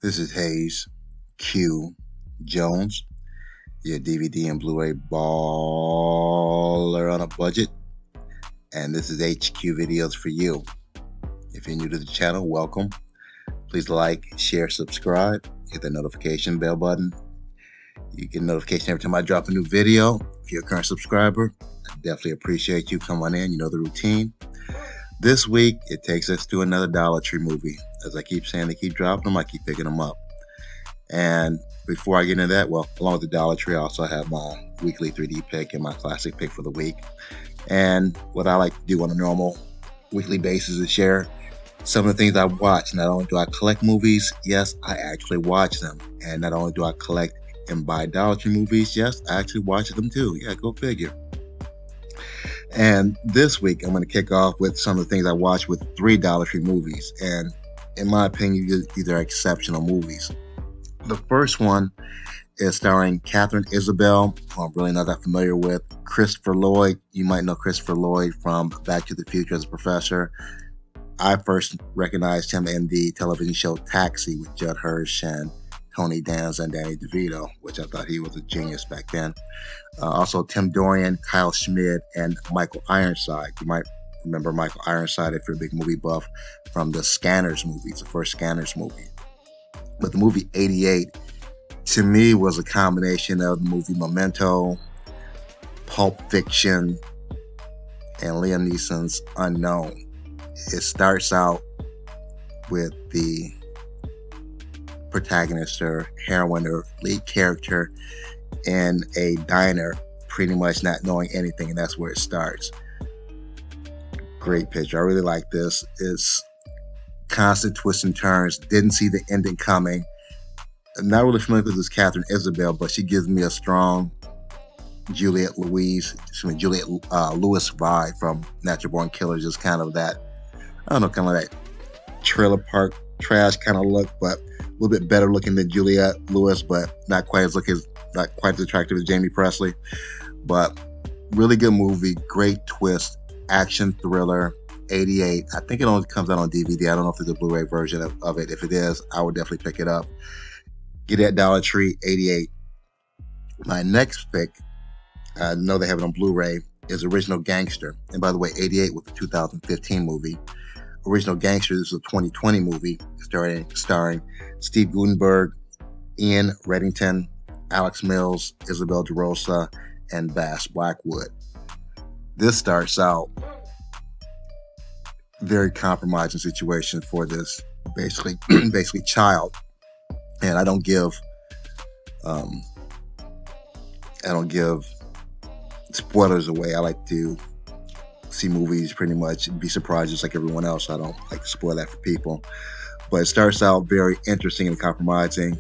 This is Hayes Q Jones, your DVD and Blu-ray baller on a budget, and this is HQ videos for you. If you're new to the channel, welcome. Please like, share, subscribe, hit the notification bell button. You get a notification every time I drop a new video. If you're a current subscriber, I definitely appreciate you. Come on in, you know the routine. This week, it takes us to another Dollar Tree movie. As I keep saying, they keep dropping them, I keep picking them up. And before I get into that, well, along with the Dollar Tree, I also have my weekly 3D pick and my classic pick for the week. And what I like to do on a normal weekly basis is share some of the things I watch. Not only do I collect movies, yes, I actually watch them. And not only do I collect and buy Dollar Tree movies, yes, I actually watch them too. Yeah, go figure. And this week, I'm going to kick off with some of the things I watched with 3 Dollar Tree movies. And in my opinion, these are exceptional movies. The first one is starring Catherine Isabelle, who I'm really not that familiar with. Christopher Lloyd, you might know Christopher Lloyd from Back to the Future as a professor. I first recognized him in the television show Taxi with Judd Hirsch and Tony Danza and Danny DeVito, which I thought he was a genius back then. Also, Tim Dorian, Kyle Schmid, and Michael Ironside. You might remember Michael Ironside if you're a big movie buff from the Scanners movies, the first Scanners movie. But the movie 88, to me, was a combination of the movie Memento, Pulp Fiction, and Liam Neeson's Unknown. It starts out with the protagonist or heroine or lead character in a diner, pretty much not knowing anything, and that's where it starts. Great picture. I really like this. It's constant twists and turns. Didn't see the ending coming. I'm not really familiar with this Catherine Isabelle, but she gives me a strong Juliette Lewis vibe from Natural Born Killers. Just kind of that, I don't know, kind of that trailer park trash kind of look, but a little bit better looking than Juliette Lewis, but not quite as attractive as Jamie Presley. But really good movie, great twist, action thriller. 88. I think it only comes out on DVD. I don't know if there's a Blu-ray version of it. If it is, I would definitely pick it up. Get it at Dollar Tree. 88. My next pick, I know they have it on Blu-ray, is Original Gangster. And by the way, 88 was the 2015 movie. Original Gangster, this is a 2020 movie starring Steve Guttenberg, Ian Reddington, Alex Mills, Isabel DeRosa, and Bass Blackwood. This starts out very compromising situation for this basically child, and I don't give spoilers away. I like to see movies pretty much be surprised just like everyone else. I don't like to spoil that for people, but it starts out very interesting and compromising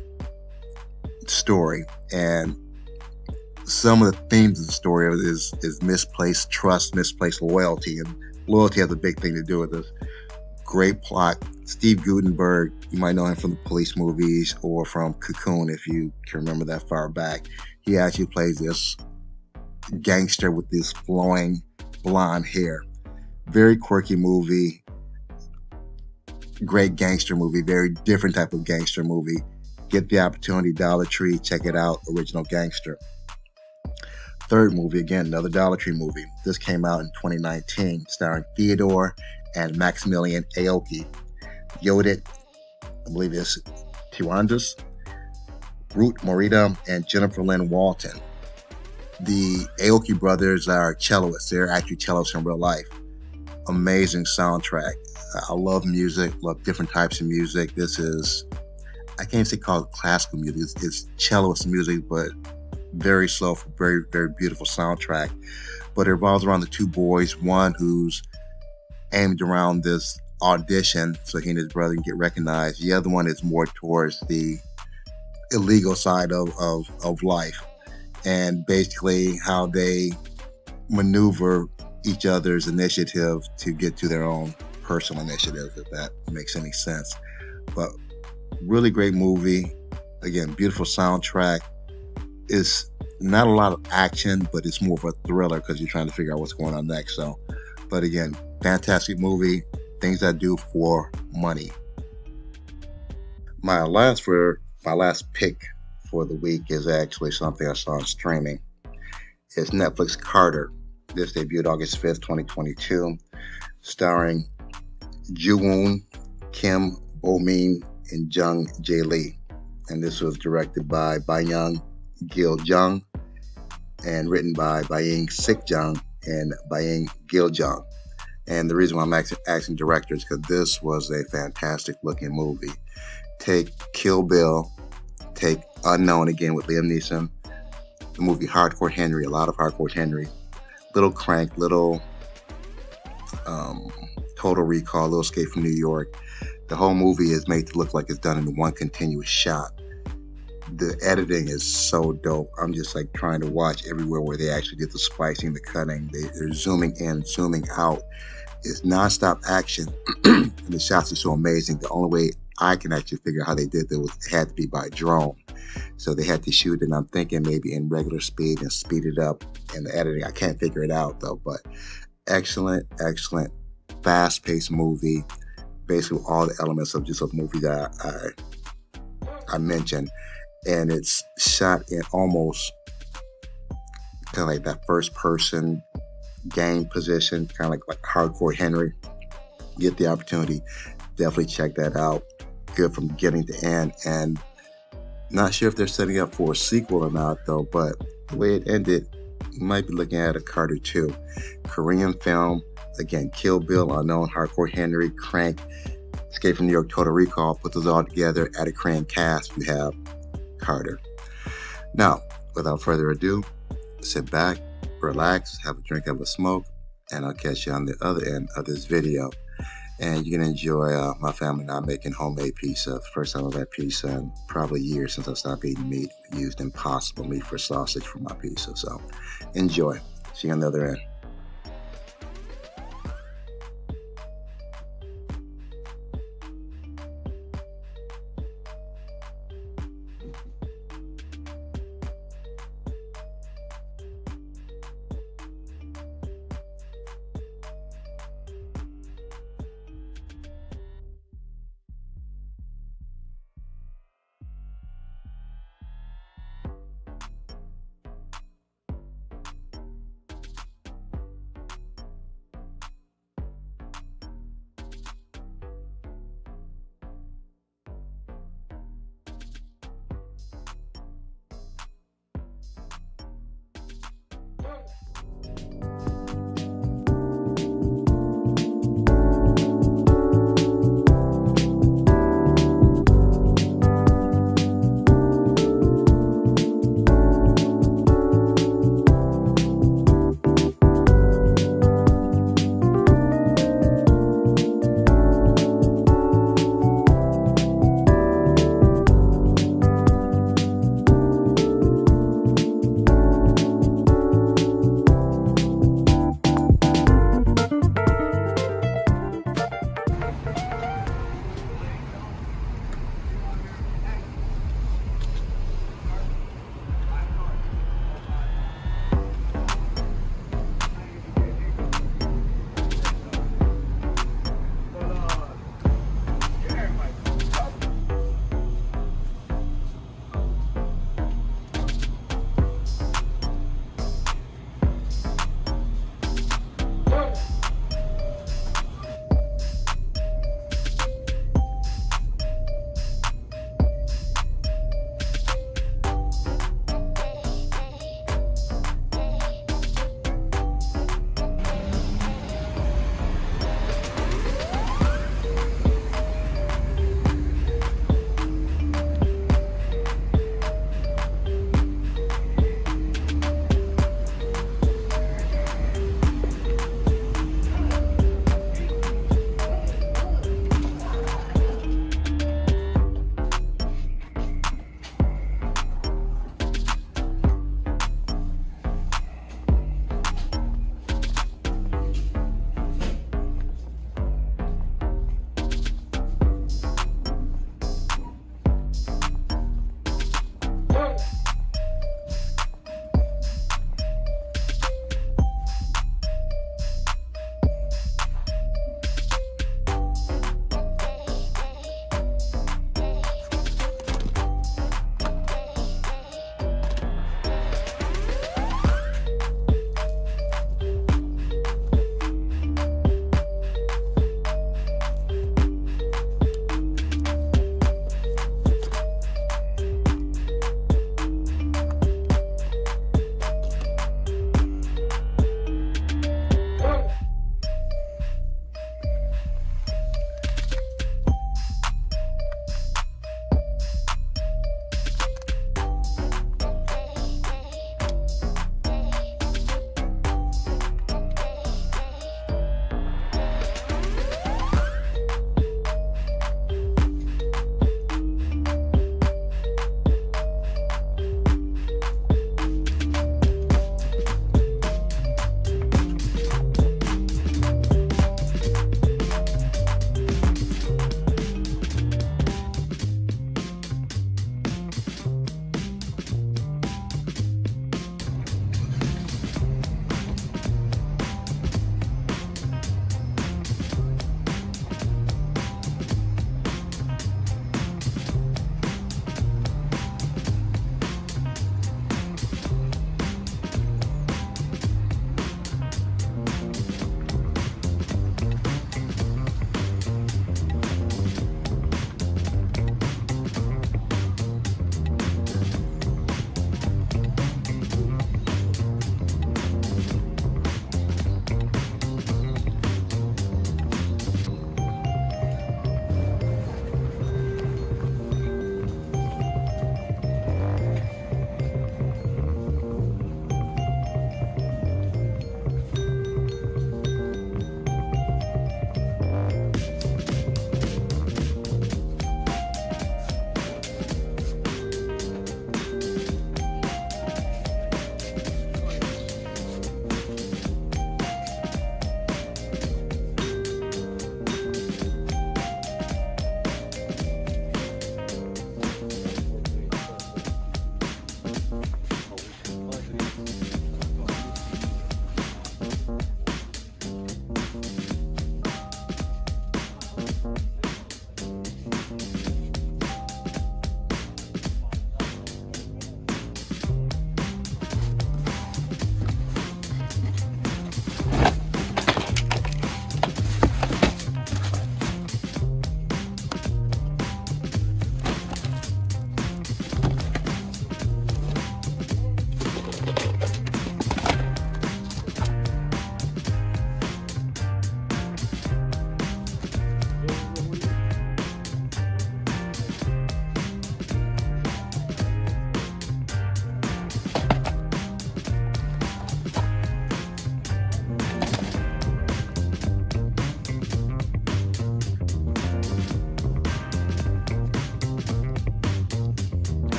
story, and some of the themes of the story is misplaced trust, misplaced loyalty, and loyalty has a big thing to do with this. Great plot. Steve Guttenberg, you might know him from the police movies or from Cocoon if you can remember that far back. He actually plays this gangster with this flowing blonde hair. Very quirky movie. Great gangster movie. Very different type of gangster movie. Get the opportunity, Dollar Tree, check it out, Original Gangster. Third movie, again, another Dollar Tree movie. This came out in 2019, starring Theodore and Maximilian Aoki. Yodit, I believe it's Tirandas, Ruth Morita, and Jennifer Lynn Walton. The Aoki brothers are cellists. They're actually cellists in real life. Amazing soundtrack. I love music, love different types of music. This is, I can't say called classical music. It's celloist music, but very slow, very, very beautiful soundtrack. But it revolves around the two boys, one who's aimed around this audition so he and his brother can get recognized. The other one is more towards the illegal side of life, and basically how they maneuver each other's initiative to get to their own personal initiative, if that makes any sense. But really great movie. Again, beautiful soundtrack. It's not a lot of action, but it's more of a thriller because you're trying to figure out what's going on next. So, but again, fantastic movie. Things I do for money. My last pick for the week is actually something I saw on streaming. It's Netflix Carter. This debuted August 5th, 2022, starring Joo-woon, Kim Bo-min, and Jung Jae-lee. And this was directed by Byung Gil Jung and written by Byung Sik Jung and Byung Gil Jung. And the reason why I'm asking directors because this was a fantastic looking movie. Take Kill Bill, take Unknown again with Liam Neeson, the movie Hardcore Henry, a lot of Hardcore Henry, Little Crank, Little Total Recall, Little Escape from New York. The whole movie is made to look like it's done in one continuous shot. The editing is so dope. I'm just like trying to watch everywhere where they actually did the splicing, the cutting. They're zooming in, zooming out. It's nonstop action, and the shots are so amazing. The only way I can actually figure out how they did that was it had to be by drone. So they had to shoot it, and I'm thinking maybe in regular speed and speed it up in the editing. I can't figure it out though, but excellent, excellent, fast-paced movie. Basically all the elements of just a movie that I mentioned. And it's shot in almost kind of like that first person game position, kind of like Hardcore Henry. Get the opportunity, definitely check that out. Good from beginning to end. And not sure if they're setting up for a sequel or not though, but the way it ended, you might be looking at a Carter 2. Korean film, again, Kill Bill, Unknown, Hardcore Henry, Crank, Escape from New York, Total Recall. Put those all together, add a Korean cast, you have Carter. Now, without further ado, sit back, relax, have a drink, have a smoke, and I'll catch you on the other end of this video. And you can enjoy my family and I making homemade pizza. First time I've had pizza in probably years since I stopped eating meat. Used Impossible meat for sausage for my pizza. So enjoy. See you on the other end.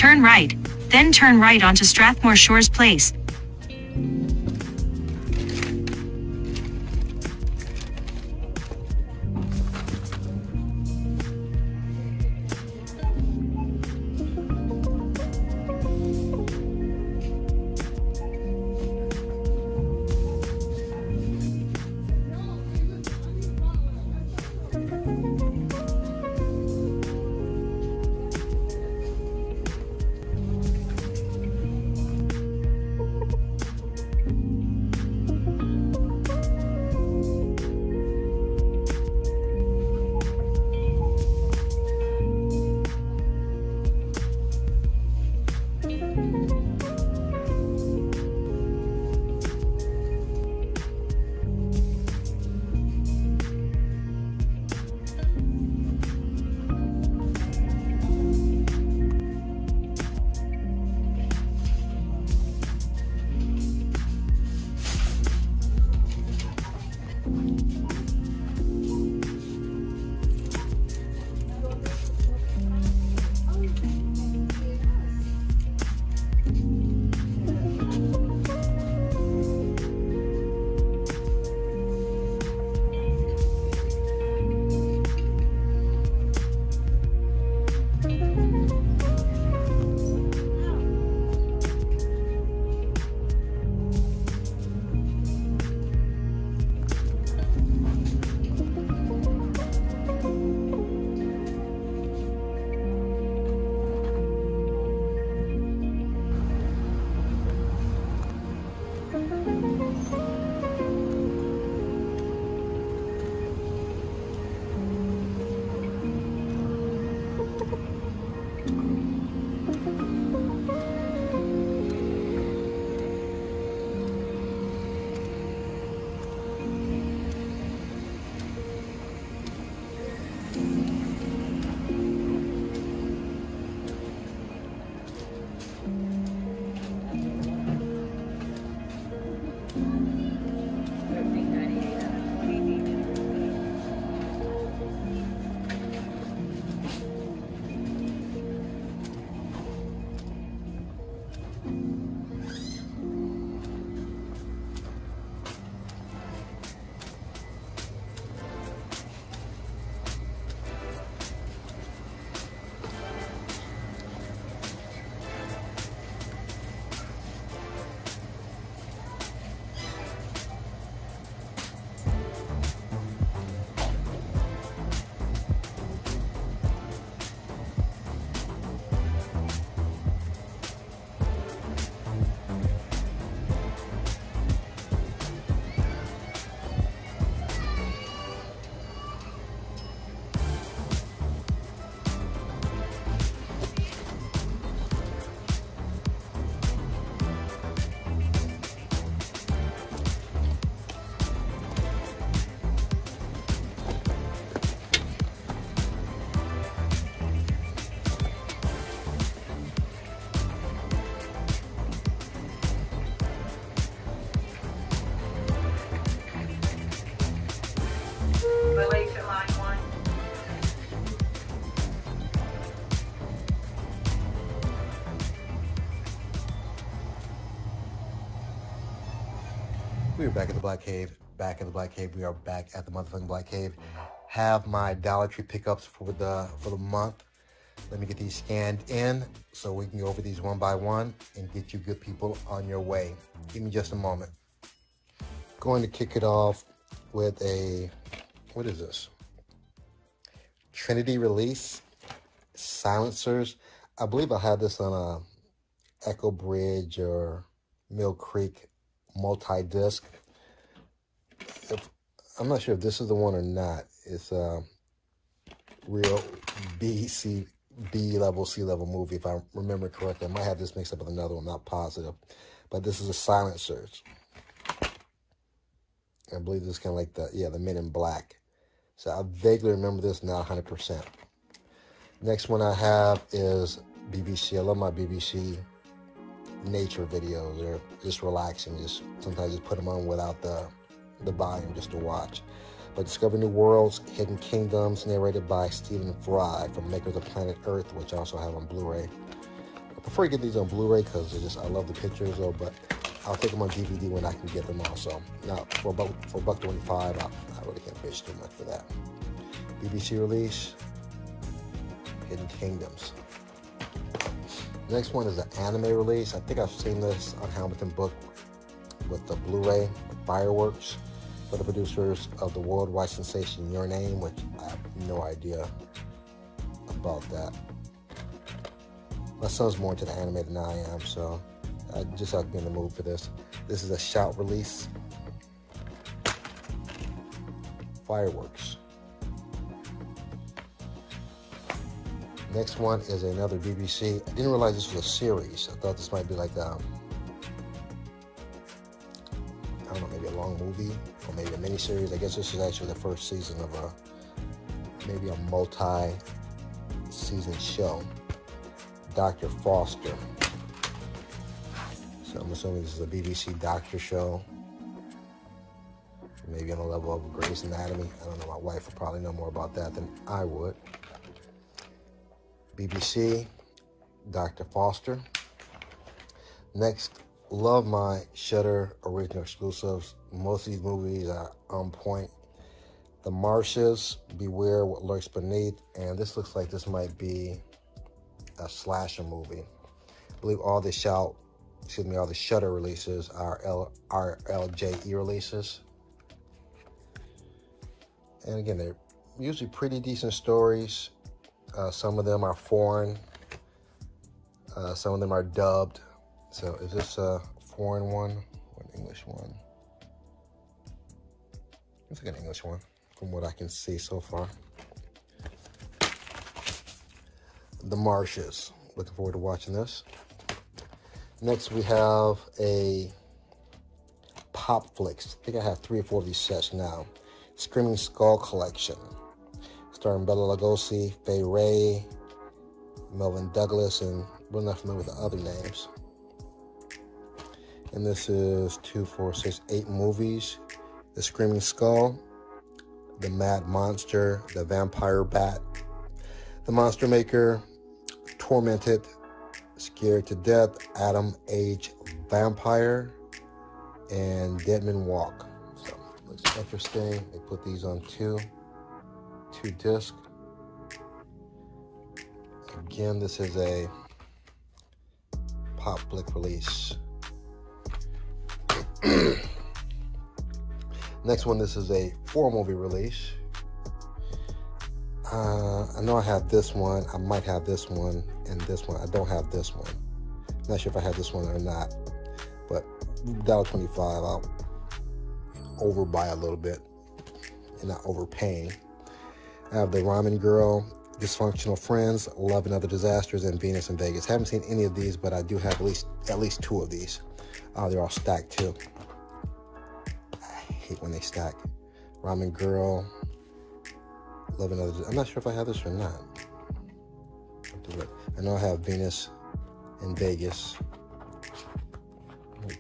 Turn right, then turn right onto Strathmore Shores Place. We are back at the Black Cave. Back at the Black Cave. We are back at the motherfucking Black Cave. Have my Dollar Tree pickups for the month. Let me get these scanned in so we can go over these one by one and get you good people on your way. Give me just a moment. Going to kick it off with a, what is this? Trinity Release silencers. I believe I had this on a Echo Bridge or Mill Creek multi-disc. I'm not sure if this is the one or not. It's a real B level, C level movie, if I remember correctly. I might have this mixed up with another one, not positive. But this is a silencer. I believe this is kind of like the Men in Black. So I vaguely remember this, not 100%. Next one I have is BBC. I love my BBC nature videos. They're just relaxing. Sometimes just put them on without the volume just to watch. But Discover New Worlds, Hidden Kingdoms, narrated by Stephen Fry from Makers of Planet Earth, which I also have on Blu-ray. prefer to get these on Blu-ray because I love the pictures, though. But I'll take them on DVD when I can get them also. Now, for $1.25, I really can't bitch too much for that. BBC release, Hidden Kingdoms. Next one is an anime release. I think I've seen this on Hamilton Book with the Blu-ray, Fireworks, for the producers of the worldwide sensation Your Name, which I have no idea about that. My son's more into the anime than I am, so I just have to be in the mood for this. This is a shout release. Fireworks. Next one is another BBC. I didn't realize this was a series. I thought this might be like I don't know, maybe a long movie or maybe a miniseries. I guess this is actually the first season of maybe a multi-season show. Dr. Foster. So I'm assuming this is a BBC doctor show. Maybe on the level of Grey's Anatomy. I don't know, my wife would probably know more about that than I would. BBC, Dr. Foster. Next, love my Shudder original exclusives. Most of these movies are on point. The Marshes, Beware What Lurks Beneath, and this looks like this might be a slasher movie. I believe all the Shudder releases are RLJE releases. And again, they're usually pretty decent stories. Some of them are foreign. Some of them are dubbed. So is this a foreign one or an English one? It's like an English one from what I can see so far. The Marshes. Looking forward to watching this. Next we have a Pop Flicks. I think I have 3 or 4 of these sets now. Screaming Skull Collection. Starring Bela Lugosi, Fay Ray, Melvin Douglas, and we're not familiar with the other names. And this is 2, 4, 6, 8 movies. The Screaming Skull, The Mad Monster, The Vampire Bat, The Monster Maker, Tormented, Scared to Death, Adam Age Vampire, and Deadman Walk. So looks interesting. They put these on two discs. Again, this is a Pop Flick release. Next one, this is a 4-movie release. I know I have this one. I might have this one and this one. I don't have this one. I'm not sure if I have this one or not. But $1.25, I'll overbuy a little bit and not overpaying. I have the Ramen Girl, Dysfunctional Friends, Love and Other Disasters, and Venus in Vegas. Haven't seen any of these, but I do have at least 2 of these. They're all stacked too. I hate when they stack. Ramen Girl, Love and Other. I'm not sure if I have this or not. I know I have Venus in Vegas.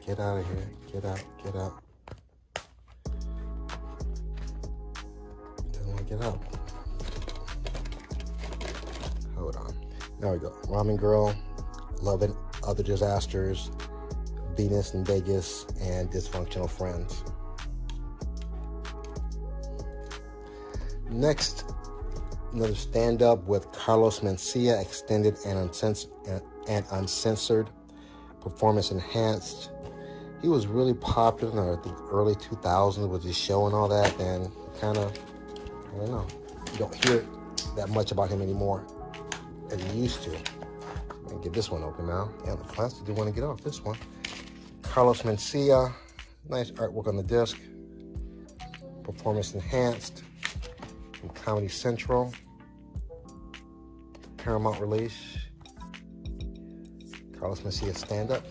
Get out of here. Get out. Don't want to get out. Hold on. There we go. Ramen Girl, Love and Other Disasters, Venus in Vegas, and Dysfunctional Friends. Next, another stand-up with Carlos Mencia, extended and uncensored, performance enhanced. He was really popular in the early 2000s with his show and all that, and kind of, I don't know, you don't hear that much about him anymore as you used to. I'm gonna get this one open now. Yeah, the plastic didn't want to get off this one. Carlos Mencia, nice artwork on the disc. Performance enhanced from Comedy Central. Paramount release. Carlos Mencia stand-up.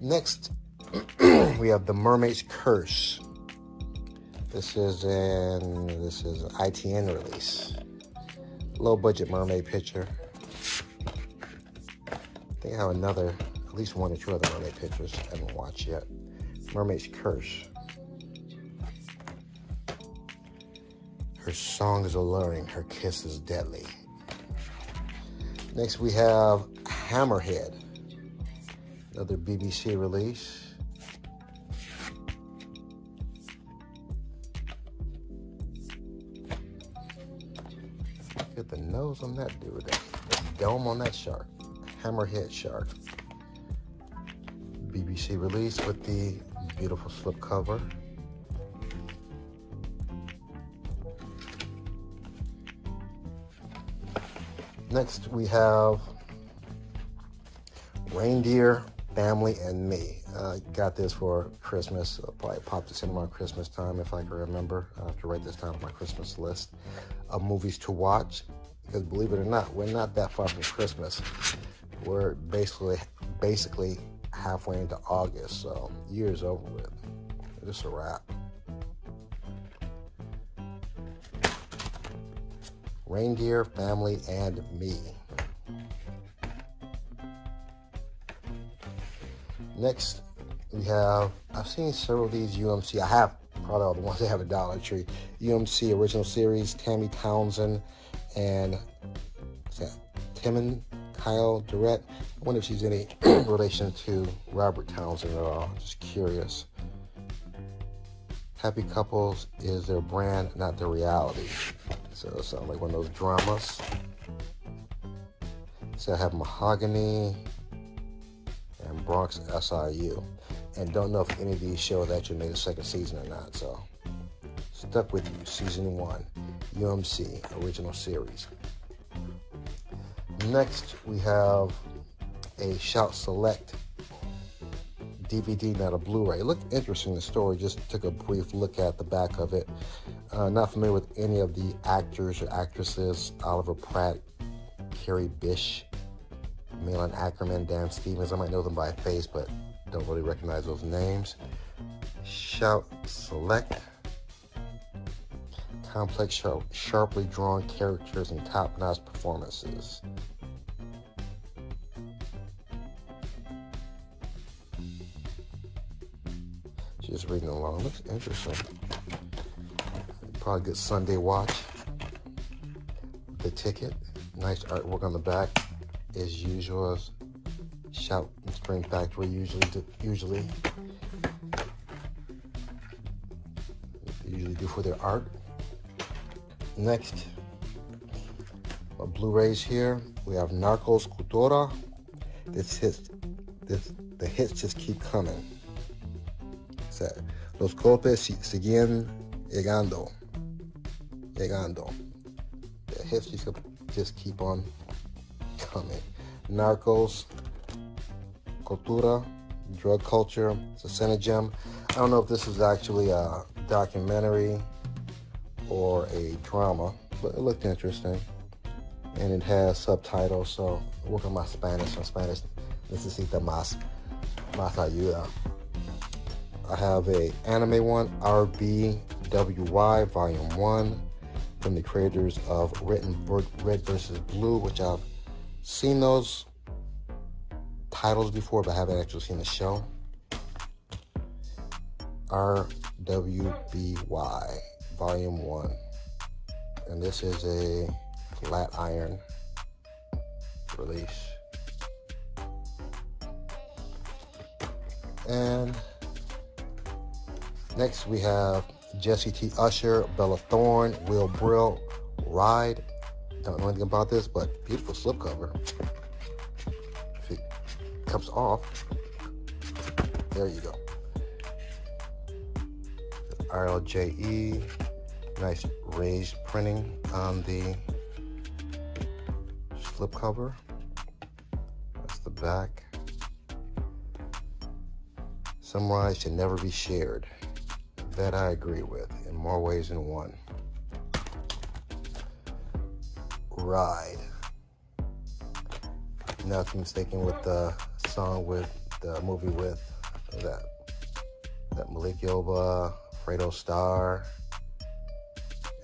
Next, we have the Mermaids Curse. This is an ITN release. Low budget mermaid picture. I think I have at least 1 or 2 other mermaid pictures I haven't watched yet. Mermaid's Curse. Her song is alluring, her kiss is deadly. Next we have Hammerhead, another BBC release. Look at the nose on that dude, that dome on that shark. Hammerhead shark. BBC release with the beautiful slipcover. Next we have Reindeer Family and Me. Got this for Christmas. I'll probably pop this in around Christmas time if I can remember. I have to write this down on my Christmas list of movies to watch. Because believe it or not, we're not that far from Christmas. We're basically halfway into August, so year's over with. It's a wrap. Reindeer Family and Me. Next, we have, I've seen several of these UMC. I have probably all the ones that have a Dollar Tree. UMC original series, Tammy Townsend and Timon Kyle Durrett. I wonder if she's any relation to Robert Townsend at all. Just curious. Happy Couples is their brand, not their reality. So it sounds like one of those dramas. So I have Mahogany and Bronx SIU. And don't know if any of these shows actually made a second season or not. So stuck with you, season 1, UMC original series. Next we have a Shout Select DVD, not a Blu-ray. It looked interesting, the story. Just took a brief look at the back of it. Not familiar with any of the actors or actresses. Oliver Pratt, Carrie Bish, Malin Ackerman, Dan Stevens. I might know them by face, but don't really recognize those names. Shout Select. Complex, sharply drawn characters and top-notch performances. Just reading along. Looks interesting. Probably a good Sunday watch. The ticket. Nice artwork on the back. As usual, as Shout and Scream Factory usually do for their art. Next, my Blu-rays here. We have Narcos Cultura. The hits just keep coming. Los golpes siguen llegando. The hits just keep on coming. Narcos, Cultura, Drug Culture, Gem. I don't know if this is actually a documentary or a drama, but it looked interesting. And it has subtitles, so I work on my Spanish. On Spanish, necesita más ayuda. I have a anime one, RWBY Volume 1, from the creators of Red vs. Blue, which I've seen those titles before, but I haven't actually seen the show. RWBY Volume 1. And this is a flat iron release. And next we have Jesse T. Usher, Bella Thorne, Will Brill, Ride. Don't know anything about this, but beautiful slipcover. If it comes off, there you go. RLJE, nice raised printing on the slipcover. That's the back. Samurai should never be shared. That I agree with in more ways than one. Ride. Not to be mistaken with the song with the movie with that Malik Yoba, Fredo Starr.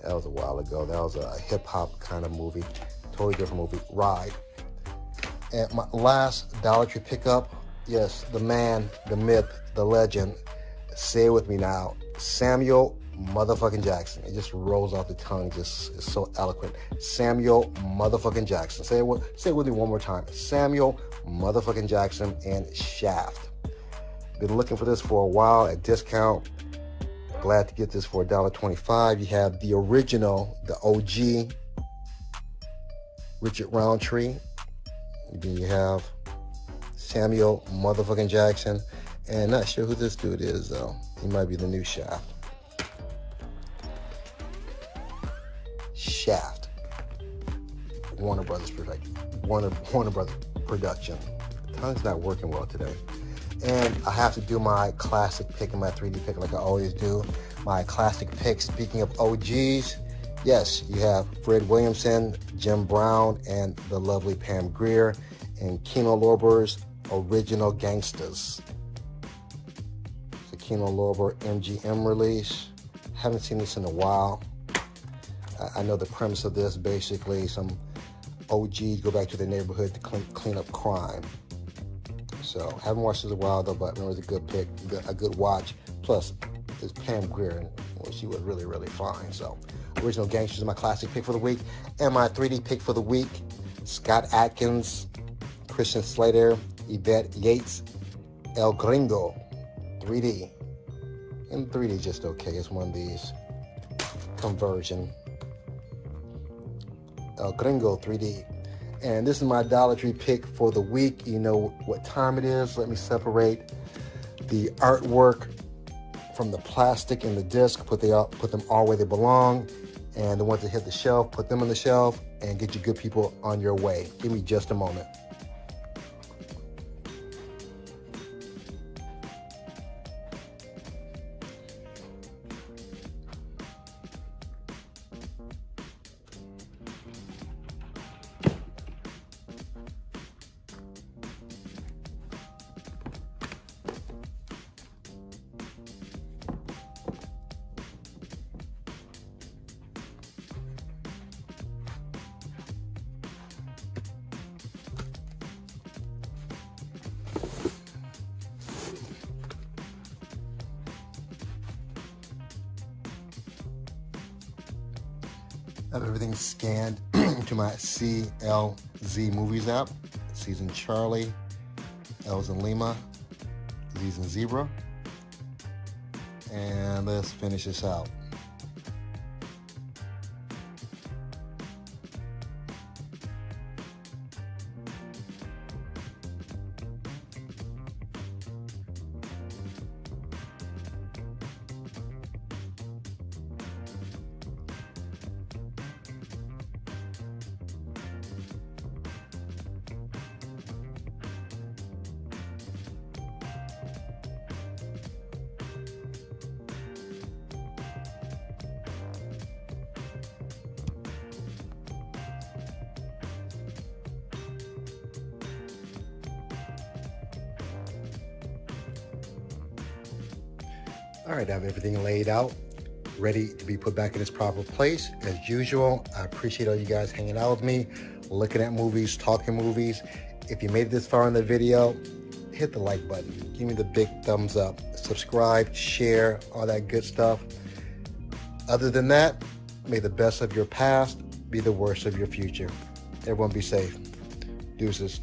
That was a while ago. That was a hip hop kind of movie. Totally different movie. Ride. And my last Dollar Tree pickup. Yes, the man, the myth, the legend. Say it with me now. Samuel motherfucking Jackson. It just rolls off the tongue. Just is so eloquent. Samuel motherfucking Jackson. Say it with me one more time. Samuel motherfucking Jackson and Shaft. Been looking for this for a while at discount. Glad to get this for $1.25. You have the original, the OG, Richard Roundtree. Then you have Samuel motherfucking Jackson. And not sure who this dude is, though. He might be the new Shaft. Shaft. Warner Brothers production. Tongue's not working well today. And I have to do my classic pick and my 3D pick like I always do. My classic pick, speaking of OGs, yes, you have Fred Williamson, Jim Brown, and the lovely Pam Grier in Kino Lorber's Original Gangsters. It's a Kino Lorber MGM release. Haven't seen this in a while. I know the premise of this, basically some OGs go back to their neighborhood to clean up crime. So, haven't watched this in a while though, but remember it's a good pick, a good watch. Plus, there's Pam Grier, well, she was really, really fine. So, Original Gangsters is my classic pick for the week. And my 3D pick for the week, Scott Adkins, Christian Slater, Yvette Yates, El Gringo, 3D. And 3D just okay. It's one of these conversion. El Gringo 3D. And this is my Dollar Tree pick for the week. You know what time it is. Let me separate the artwork from the plastic and the disc. Put them all where they belong. And the ones that hit the shelf, put them on the shelf and get you good people on your way. Give me just a moment. I have everything scanned to my CLZ Movies app. C's in Charlie, L's in Lima, Z's in Zebra. And let's finish this out. All right, I have everything laid out, ready to be put back in its proper place. As usual, I appreciate all you guys hanging out with me, looking at movies, talking movies. If you made it this far in the video, hit the like button. Give me the big thumbs up. Subscribe, share, all that good stuff. Other than that, may the best of your past be the worst of your future. Everyone be safe. Deuces.